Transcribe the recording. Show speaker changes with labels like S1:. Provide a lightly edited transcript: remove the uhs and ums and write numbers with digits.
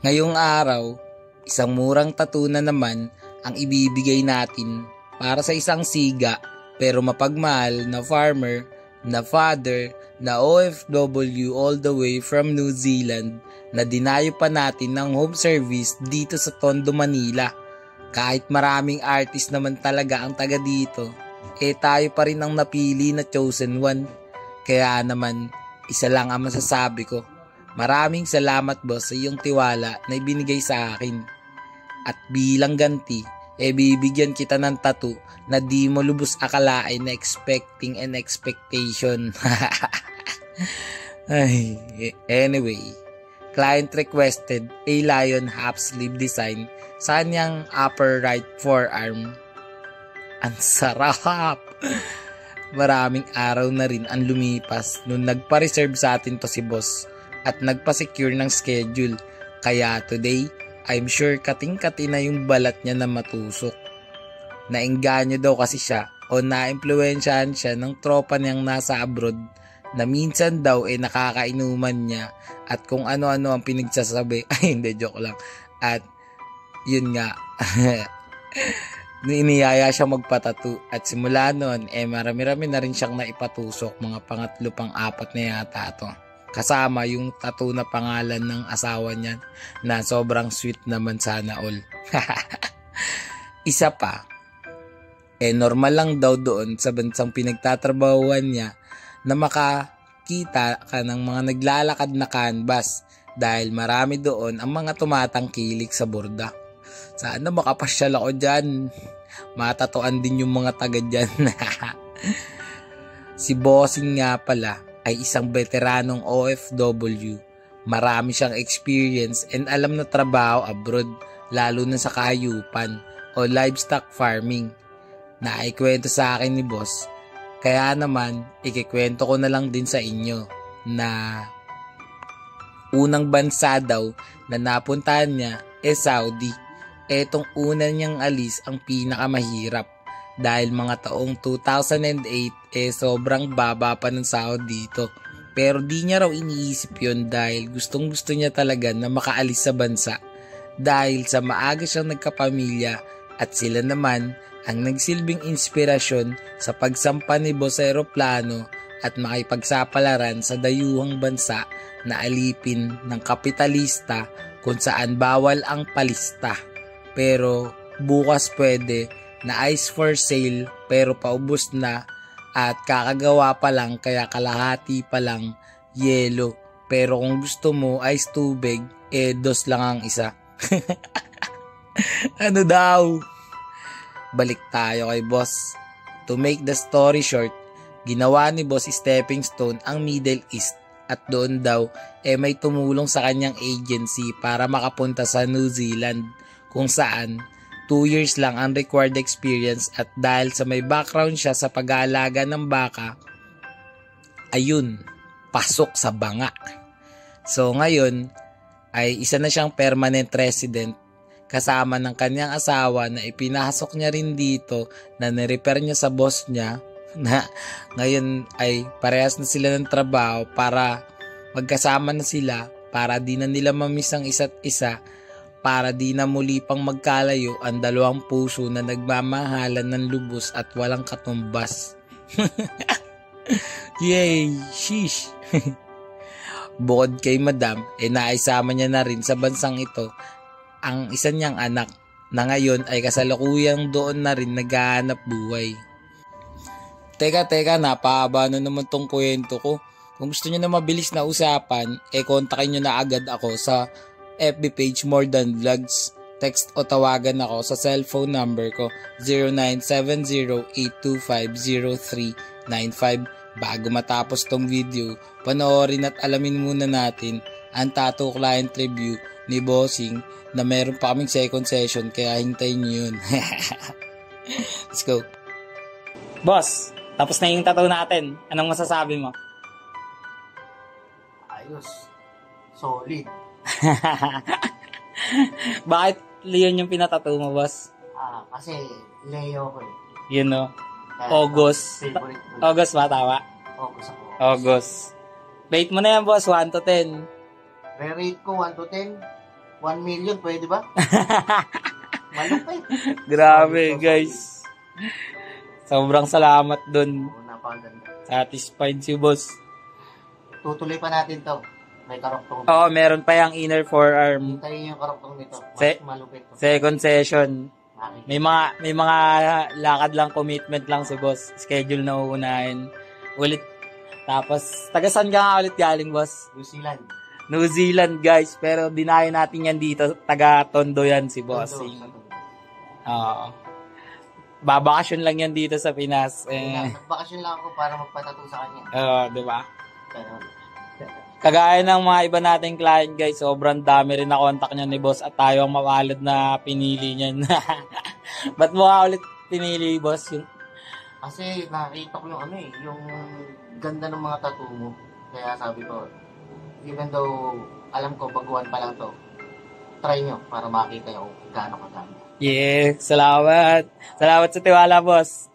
S1: Ngayong araw, isang murang tattoo na naman ang ibibigay natin para sa isang siga pero mapagmahal na farmer, na father, na OFW all the way from New Zealand na dinayo pa natin ng home service dito sa Tondo, Manila. Kahit maraming artist naman talaga ang taga dito, tayo pa rin ang napili na chosen one. Kaya naman, isa lang ang masasabi ko. Maraming salamat boss sa iyong tiwala na ibinigay sa akin. At bilang ganti, bibigyan kita ng tattoo na di mo lubos akalain na expecting and expectation. Anyway, client requested a lion half sleeve design sa kanyang upper right forearm. Ang sarap! Maraming araw na rin ang lumipas nung nagpa-reserve sa atin to si boss at nagpa-secure ng schedule. Kaya today, I'm sure kating-kati na yung balat niya na matusok. Naengganyo daw kasi siya o na-impluwensyahan siya ng tropa niyang nasa abroad na minsan daw nakakainuman niya at kung ano-ano ang pinagsasabi. Ay, hindi, joke lang. At yun nga, iniyaya siya magpatattoo at simula noon marami-rami na rin siyang naipatusok, mga pangatlo pang apat na yata ito. Kasama yung tattoo na pangalan ng asawa niya na sobrang sweet naman sana all. Isa pa, normal lang daw doon sa bansang pinagtatrabahuan niya na makakita ka ng mga naglalakad na canvas dahil marami doon ang mga tumatangkilik sa borda. Sana makapasyal ako dyan. Matatuan din yung mga taga dyan. Si Bossing nga pala ay isang veteranong OFW. Marami siyang experience and alam na trabaho abroad, lalo na sa kahayupan o livestock farming. Naikwento sa akin ni boss. Kaya naman, ikikwento ko na lang din sa inyo na unang bansa daw na napuntahan niya Saudi. Etong una niyang alis ang pinakamahirap dahil mga taong 2008 sobrang baba pa ng sahod dito. Pero di niya raw iniisip yon dahil gustong gusto niya talaga na makaalis sa bansa dahil sa maaga siyang nagkapamilya at sila naman ang nagsilbing inspirasyon sa pagsampa ni boss sa eroplano at makipagsapalaran sa dayuhang bansa na alipin ng kapitalista kung saan bawal ang palista. Pero bukas pwede na ice for sale pero paubos na at kakagawa pa lang kaya kalahati pa lang yelo. Pero kung gusto mo ice tubig, dos lang ang isa. Ano daw? Balik tayo kay boss. To make the story short, ginawa ni boss stepping stone ang Middle East at doon daw may tumulong sa kanyang agency para makapunta sa New Zealand kung saan 2 years lang ang required experience at dahil sa may background siya sa pag-aalaga ng baka, ayun, pasok sa banga. So ngayon ay isa na siyang permanent resident kasama ng kanyang asawa na ipinasok niya rin dito na nirepair niya sa boss niya na ngayon ay parehas na sila ng trabaho para magkasama na sila para di na nila mamiss ang isa't isa, para di na muli pang magkalayo ang dalawang puso na nagmamahalan ng lubos at walang katumbas. Yay! Sheesh! Bukod kay Madam, naisama niya na rin sa bansang ito ang isa niyang anak na ngayon ay kasalukuyang doon na rin naghahanap buhay. Teka, napahaba na naman tong kwento ko. Kung gusto niyo na mabilis na usapan, kontakin niyo na agad ako sa FB page More Than Vlogs. Text o tawagan ako sa cellphone number ko 0970-825-0395. Bago matapos tong video, panoorin at alamin muna natin ang tattoo client review ni Bossing na meron pa kaming second session kaya hintayin nyo yun. Let's go. Boss, tapos na yung tattoo natin. Anong masasabi mo?
S2: Ayos. Solid.
S1: Bakit Leon yung pinatattoo mo, boss?
S2: Kasi Leo ko eh.
S1: Yun no? August. August ba, tama?
S2: August ako.
S1: August. Rate mo na yan, boss. 1 to 10.
S2: Rate ko 1 to 10. 1 million, pwede ba? Malupit.
S1: Grabe, guys. Sobrang salamat dun.
S2: Oo, napakaganda.
S1: Satisfied si boss.
S2: Tutuloy pa natin to. May karoktong.
S1: Oo, meron pa yung inner forearm.
S2: Hintayin yung karoktong nito. Mas
S1: Se-
S2: malupit to.
S1: Second session.
S2: Nakikita.
S1: May mga lakad lang, commitment lang si boss. Schedule na uunahin. Ulit. Tapos, taga saan ka nga ulit galing, boss?
S2: New Zealand.
S1: New Zealand, guys. Pero dinayo natin yan dito. Taga Tondo yan si bossing. Oo. Babakasyon lang yan dito sa Pinas.
S2: Nagbakasyon lang ako para magpatato sa kanya.
S1: Oo, di ba?
S2: Pero,
S1: Kagaya ng mga iba nating client, guys, sobrang dami rin na contact niya ni boss at tayo ang mawalad na pinili niyan. Ba't mo nga ulit pinili, boss?
S2: kasi nakita ko yung yung ganda ng mga tattoo mo. Kaya sabi ko, even though alam ko baguhan pa lang to, try nyo para makita nyo kung gaano kaganda.
S1: Yeah, salamat. Salamat sa tiwala, boss.